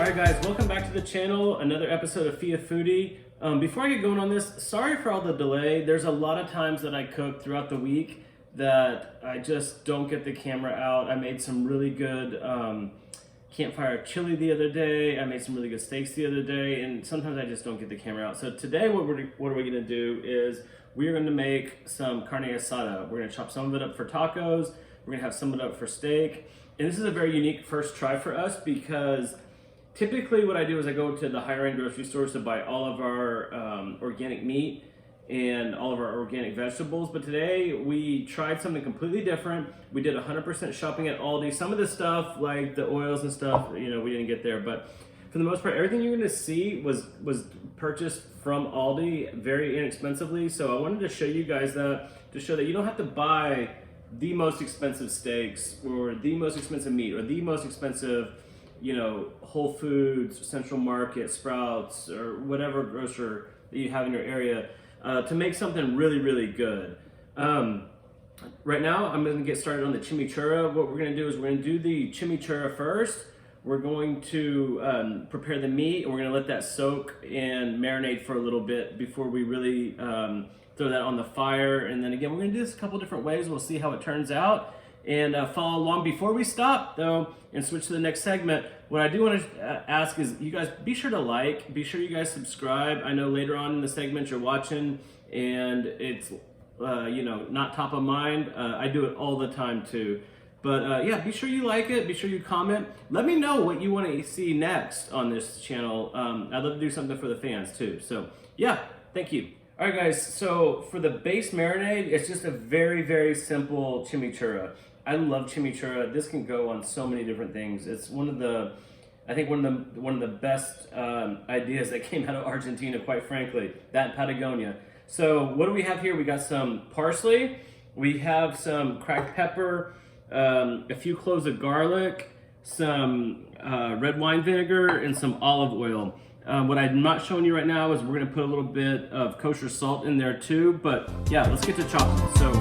Alright guys, welcome back to the channel, another episode of Fia Foodie. Before I get going on this, sorry for all the delay. There's a lot of times that I cook throughout the week that I just don't get the camera out. I made some really good campfire chili the other day. I made some really good steaks the other day, and sometimes I just don't get the camera out. So today what are we gonna do is we're gonna make some carne asada. We're gonna chop some of it up for tacos. We're gonna have some of it up for steak. And this is a very unique first try for us because typically what I do is I go to the higher end grocery stores to buy all of our organic meat and all of our organic vegetables. But today we tried something completely different. We did 100% shopping at Aldi. Some of the stuff like the oils and stuff, you know, we didn't get there. But for the most part, everything you're gonna see was purchased from Aldi very inexpensively. So I wanted to show you guys that, to show that you don't have to buy the most expensive steaks or the most expensive meat or the most expensive, you know, Whole Foods, Central Market, Sprouts, or whatever grocer that you have in your area to make something really, really good. Right now, I'm gonna get started on the chimichurri. What we're gonna do is we're gonna do the chimichurri first. We're going to prepare the meat, and we're gonna let that soak and marinate for a little bit before we really throw that on the fire. And then again, we're gonna do this a couple different ways. We'll see how it turns out. And follow along. Before we stop though and switch to the next segment, what I do want to ask is you guys be sure to like, be sure you guys subscribe. I know later on in the segment you're watching and it's you know, not top of mind. I do it all the time too. But yeah, be sure you like it, be sure you comment. Let me know what you want to see next on this channel. I'd love to do something for the fans too. So yeah, thank you. All right guys, so for the base marinade, it's just a very, very simple chimichurri. I love chimichurri. This can go on so many different things. It's one of the, I think one of the best ideas that came out of Argentina, quite frankly, that and Patagonia. So what do we have here? We got some parsley, we have some cracked pepper, a few cloves of garlic, some red wine vinegar, and some olive oil. What I'm not showing you right now is we're gonna put a little bit of kosher salt in there too, but yeah, let's get to chopping. So.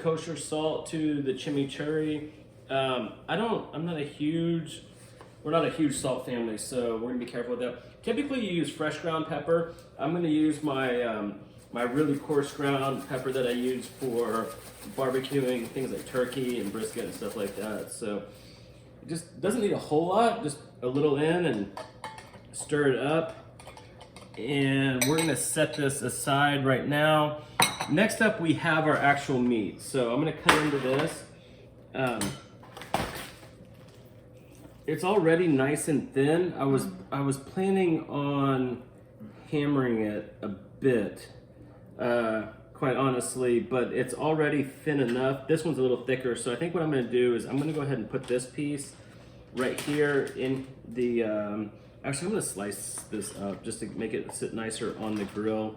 Kosher salt to the chimichurri. we're not a huge salt family, so we're gonna be careful with that. Typically you use fresh ground pepper. I'm gonna use my my really coarse ground pepper that I use for barbecuing things like turkey and brisket and stuff like that. So it just doesn't need a whole lot, just a little in and stir it up. And we're gonna set this aside right now. Next up, we have our actual meat. So I'm gonna cut into this. It's already nice and thin. I was planning on hammering it a bit, quite honestly, but it's already thin enough. This one's a little thicker, so I think what I'm gonna do is I'm gonna go ahead and put this piece right here in the, actually I'm gonna slice this up just to make it sit nicer on the grill.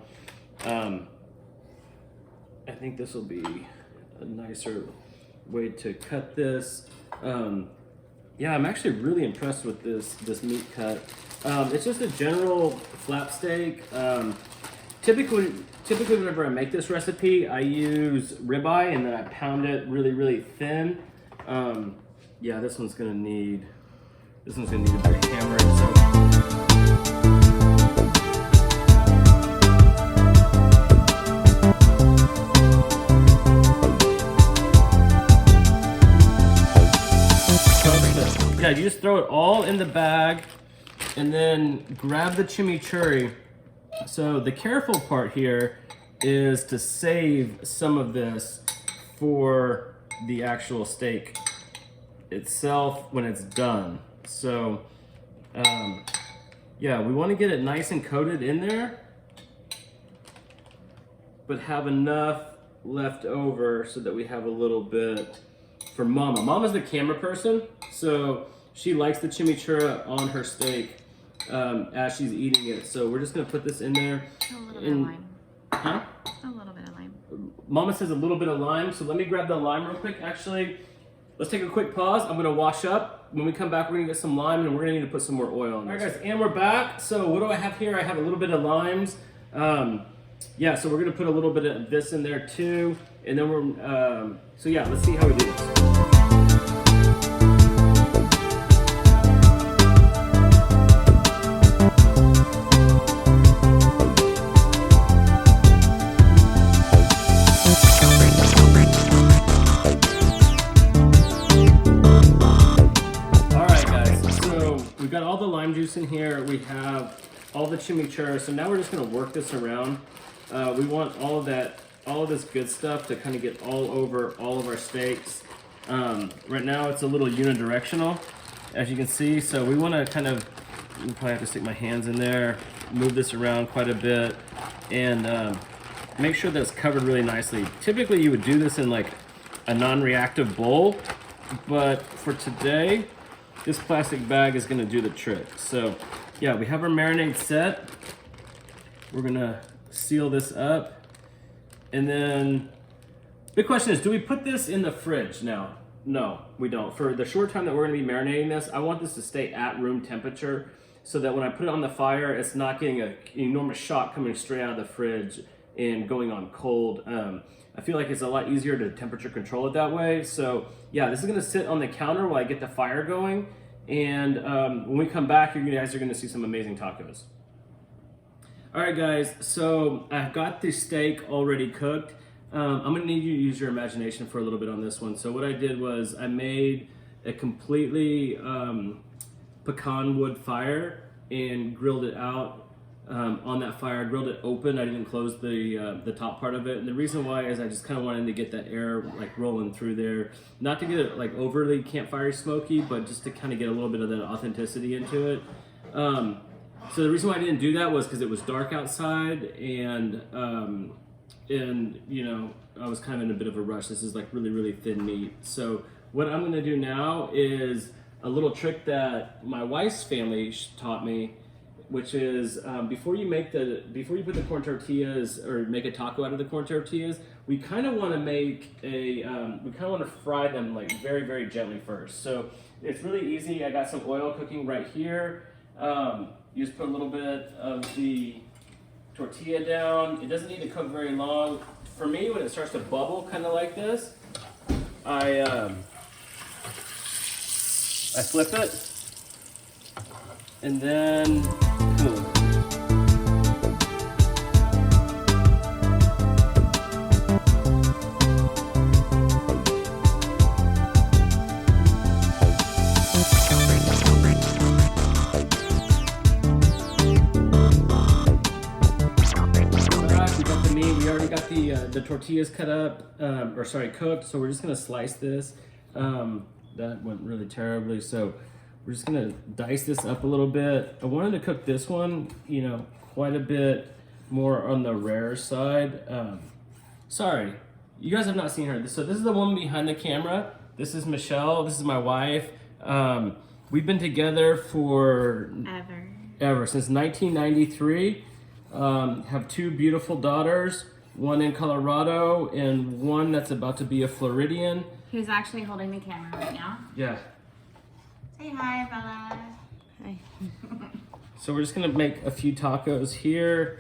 I think this will be a nicer way to cut this. Yeah, I'm actually really impressed with this meat cut. It's just a general flap steak. Typically whenever I make this recipe, I use ribeye and then I pound it really, really thin. Yeah, this one's gonna need a big hammering. So. Yeah, you just throw it all in the bag and then grab the chimichurri. So the careful part here is to save some of this for the actual steak itself when it's done. So yeah, we want to get it nice and coated in there, but have enough left over so that we have a little bit for Mama. Mama's the camera person, so she likes the chimichurri on her steak. as she's eating it. So we're just gonna put this in there. A little bit of lime. Huh? A little bit of lime. Mama says a little bit of lime, so let me grab the lime real quick. Actually, let's take a quick pause. I'm gonna wash up. When we come back, we're gonna get some lime, and we're gonna need to put some more oil on this. All right, guys, and we're back. So what do I have here? I have a little bit of limes. Yeah, so we're gonna put a little bit of this in there too, and then we're. So yeah, let's see how we do this. Got all the lime juice in here. We have all the chimichurri. So now we're just gonna work this around. We want all of this good stuff to kind of get all over all of our steaks. Right now it's a little unidirectional, as you can see. So we want to kind of, you probably have to stick my hands in there, move this around quite a bit, and make sure that it's covered really nicely. Typically you would do this in like a non-reactive bowl, but for today, this plastic bag is gonna do the trick. So yeah, we have our marinade set. We're gonna seal this up. And then, big question is, do we put this in the fridge now? No, we don't. For the short time that we're gonna be marinating this, I want this to stay at room temperature so that when I put it on the fire, it's not getting an enormous shock coming straight out of the fridge and going on cold. I feel like it's a lot easier to temperature control it that way. So yeah, this is gonna sit on the counter while I get the fire going. And when we come back, you guys are gonna see some amazing tacos. All right, guys, so I've got the steak already cooked. I'm gonna need you to use your imagination for a little bit on this one. So what I did was I made a completely pecan wood fire and grilled it out on that fire. I grilled it open. I didn't close the top part of it. And the reason why is I just kind of wanted to get that air like rolling through there. Not to get it like overly campfire smoky, but just to kind of get a little bit of that authenticity into it. So the reason why I didn't do that was because it was dark outside and you know, I was kind of in a bit of a rush. This is like really, really thin meat. So what I'm gonna do now is a little trick that my wife's family taught me, which is before you put the corn tortillas or make a taco out of the corn tortillas, we kind of want to fry them like very, very gently first. So it's really easy. I got some oil cooking right here. You just put a little bit of the tortilla down. It doesn't need to cook very long. For me, when it starts to bubble kind of like this, I flip it. And then, boom. We got the meat. We already got the tortillas cut up, cooked. So we're just gonna slice this. That went really terribly. So we're just gonna dice this up a little bit. I wanted to cook this one, you know, quite a bit more on the rare side. Sorry, you guys have not seen her. So this is the woman behind the camera. This is Michelle, this is my wife. We've been together for ever since 1993. Have two beautiful daughters, one in Colorado and one that's about to be a Floridian. Who's actually holding the camera right now. Yeah. Say hi, Bella. Hi. So we're just gonna make a few tacos here.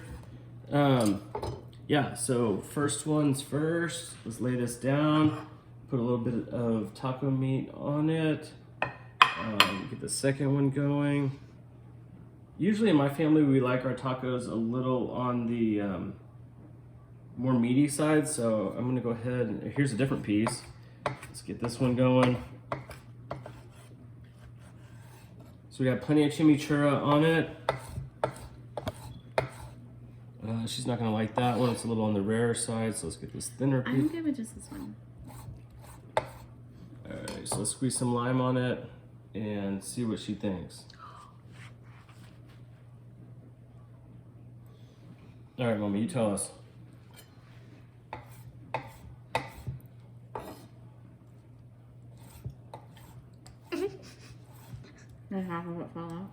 Yeah, so first one's first. Let's lay this down. Put a little bit of taco meat on it. Get the second one going. Usually in my family, we like our tacos a little on the more meaty side. So I'm gonna go ahead and here's a different piece. Let's get this one going. So we got plenty of chimichurri on it. She's not gonna like that one. It's a little on the rare side, so let's get this thinner piece. I'm good with just this one. All right, so let's squeeze some lime on it and see what she thinks. All right, Mommy, you tell us. Then half of it fell out.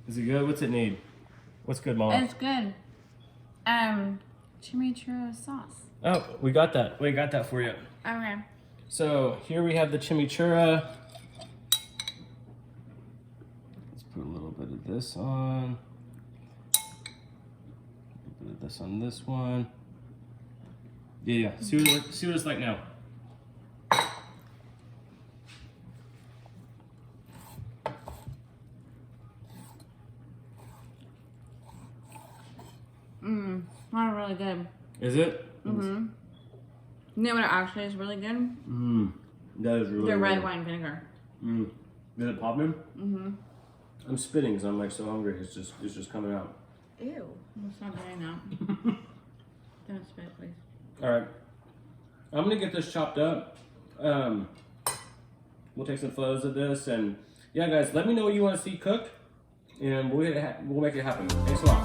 Is it good? What's it need? What's good, Mom? It's good. Chimichurri sauce. Oh, we got that. We got that for you. Okay. So here we have the chimichurri. Let's put a little bit of this on. A little bit of this on this one. Yeah. See what it's like now. Not really good. Is it? Mm-hmm. You know what actually is really good? That is really The red good. wine vinegar. Is it popping? I'm spitting because I'm like so hungry. It's just coming out. Ew. Let's not doing that. Don't spit, please. All right. I'm gonna get this chopped up. We'll take some photos of this, and yeah, guys, let me know what you want to see cooked, and we'll make it happen. Thanks a lot.